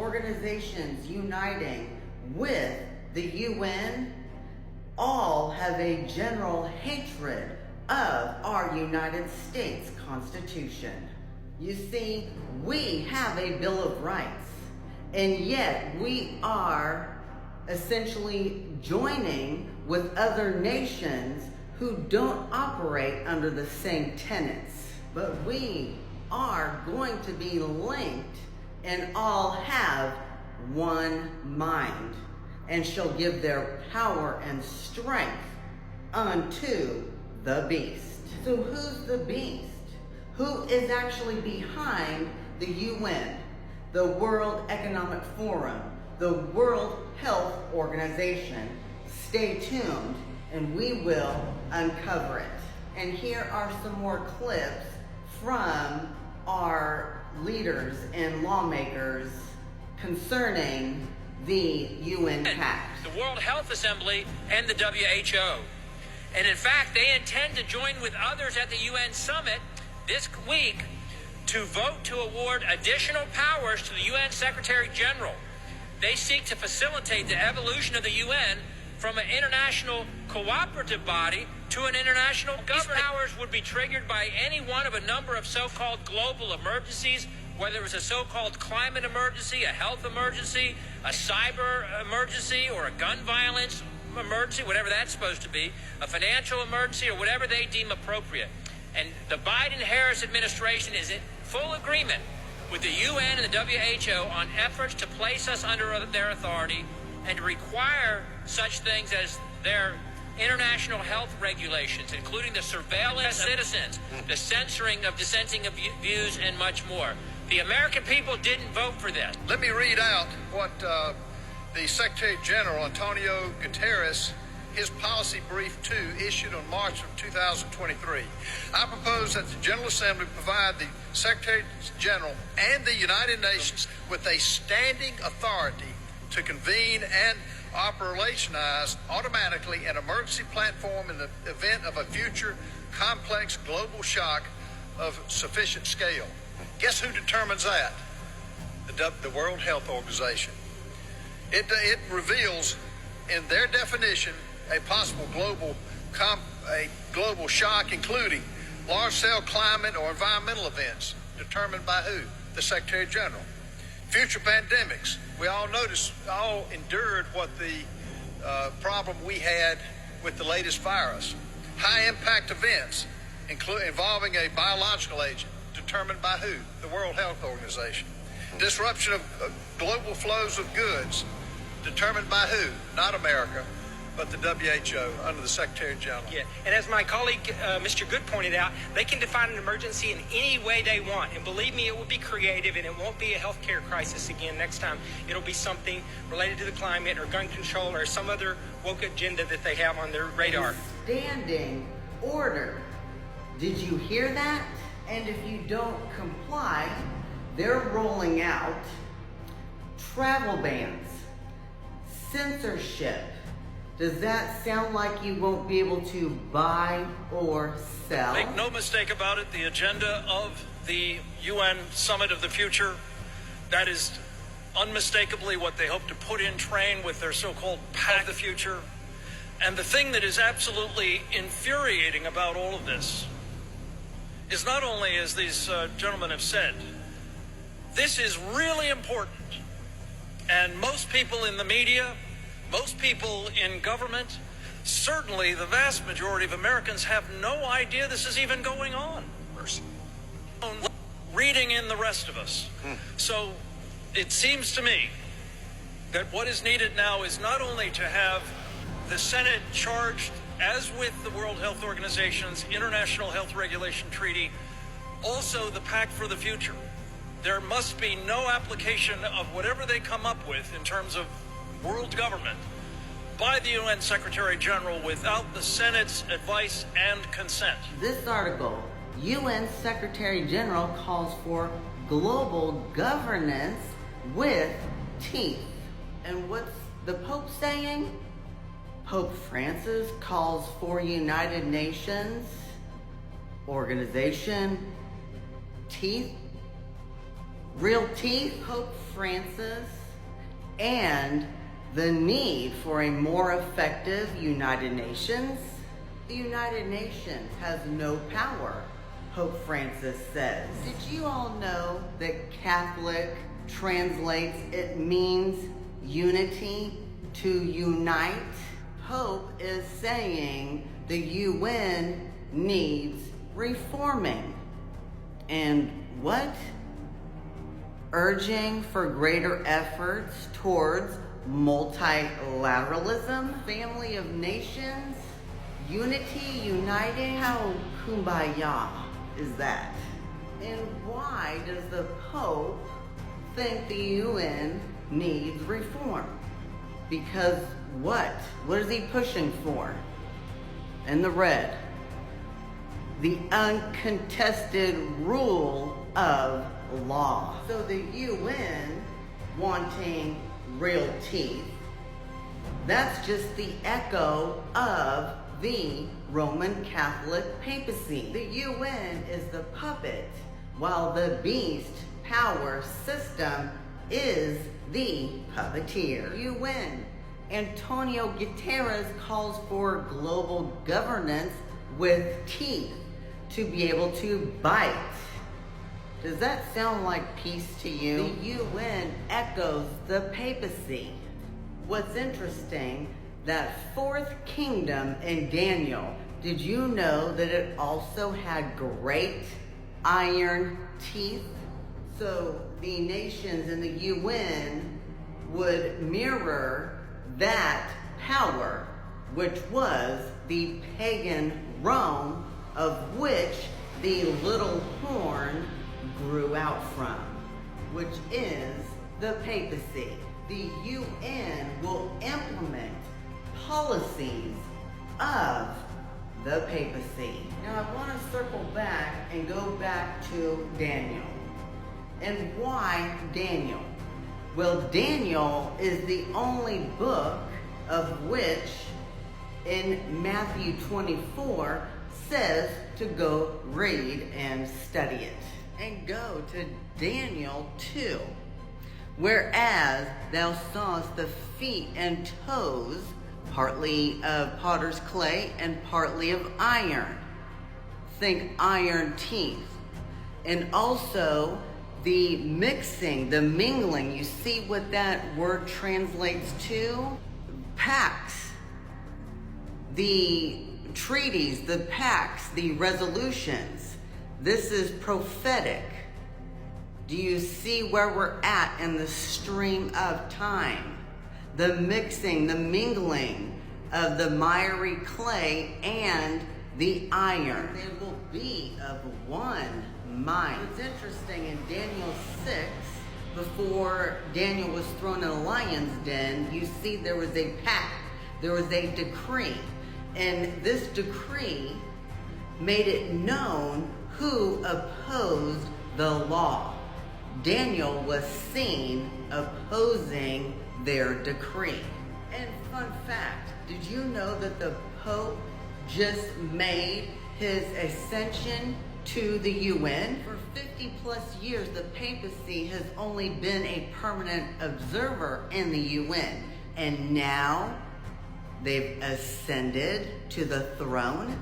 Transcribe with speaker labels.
Speaker 1: organizations uniting with the UN all have a general hatred of our United States Constitution. You see, we have a Bill of Rights, and yet we are essentially joining with other nations who don't operate under the same tenets. But we are going to be linked and all have one mind, and shall give their power and strength unto the beast. So who's the beast? Who is actually behind the UN, the World Economic Forum, the World Health Organization? Stay tuned and we will uncover it. And here are some more clips from our leaders and lawmakers concerning the UN pact.
Speaker 2: The World Health Assembly and the WHO. And in fact, they intend to join with others at the UN summit this week to vote to award additional powers to the UN Secretary General. They seek to facilitate the evolution of the UN from an international cooperative body to an international government. These powers would be triggered by any one of a number of so-called global emergencies, whether it was a so-called climate emergency, a health emergency, a cyber emergency, or a gun violence emergency, whatever that's supposed to be, a financial emergency, or whatever they deem appropriate. And the Biden-Harris administration is in full agreement with the UN and the WHO on efforts to place us under their authority and to require such things as their international health regulations, including the surveillance of citizens, the censoring of dissenting views, and much more. The American people didn't vote for this.
Speaker 3: Let me read out what the Secretary General, Antonio Guterres, his policy brief 2, issued on March of 2023. I propose that the General Assembly provide the Secretary General and the United Nations with a standing authority to convene and operationalize automatically an emergency platform in the event of a future complex global shock of sufficient scale. Guess who determines that? The World Health Organization. It reveals in their definition a possible global shock, including large-scale climate or environmental events, determined by who? The Secretary General. Future pandemics. We all endured what the problem we had with the latest virus. High-impact events, involving a biological agent, determined by who? The World Health Organization. Disruption of global flows of goods, determined by who? Not America, but the WHO under the Secretary General.
Speaker 4: Yeah, and as my colleague, Mr. Good pointed out, they can define an emergency in any way they want. And believe me, it will be creative, and it won't be a healthcare crisis again next time. It'll be something related to the climate or gun control or some other woke agenda that they have on their radar.
Speaker 1: Standing order. Did you hear that? And if you don't comply, they're rolling out travel bans, censorship. Does that sound like you won't be able to buy or sell?
Speaker 5: Make no mistake about it, the agenda of the UN Summit of the Future, that is unmistakably what they hope to put in train with their so-called pact of the future. And the thing that is absolutely infuriating about all of this is not only, as these gentlemen have said, this is really important. And most people in the media, most people in government, certainly the vast majority of Americans have no idea this is even going on. Reading in the rest of us. So it seems to me that what is needed now is not only to have the Senate charged, as with the World Health Organization's International Health Regulation Treaty, also the Pact for the Future. There must be no application of whatever they come up with in terms of world government by the UN Secretary General without the Senate's advice and consent.
Speaker 1: This article, UN Secretary General calls for global governance with teeth. And what's the Pope saying? Pope Francis calls for United Nations organization teeth. Real teeth. Pope Francis and the need for a more effective United Nations. The United Nations has no power, Pope Francis says. Did you all know that Catholic translates, it means unity, to unite? Pope is saying the UN needs reforming. And what? Urging for greater efforts towards multilateralism, family of nations, unity, uniting. How kumbaya is that? And why does the Pope think the UN needs reform? Because what? What is he pushing for? In the red, the uncontested rule of law. So the UN wanting real teeth, that's just the echo of the Roman Catholic papacy. The UN is the puppet, while the beast power system is the puppeteer. UN. Antonio Guterres calls for global governance with teeth to be able to bite. Does that sound like peace to you? The UN echoes the papacy. What's interesting, that fourth kingdom in Daniel, did you know that it also had great iron teeth? So the nations in the UN would mirror that power, which was the pagan Rome, of which the little horn grew out from, which is the papacy. The UN will implement policies of the papacy. Now I want to circle back and go back to Daniel. And why Daniel? Well, Daniel is the only book of which in Matthew 24 says to go read and study it. And go to Daniel 2. Whereas thou sawest the feet and toes, partly of potter's clay and partly of iron. Think iron teeth. And also the mixing, the mingling, you see what that word translates to? Pacts. The treaties, the pacts, the resolutions. This is prophetic. Do you see where we're at in the stream of time? The mixing, the mingling of the miry clay and the iron. They will be of one mind. It's interesting, in Daniel 6, before Daniel was thrown in a lion's den, you see there was a pact, there was a decree. And this decree made it known who opposed the law. Daniel was seen opposing their decree. And fun fact, did you know that the Pope just made his ascension to the UN? For 50 plus years, the papacy has only been a permanent observer in the UN. And now they've ascended to the throne.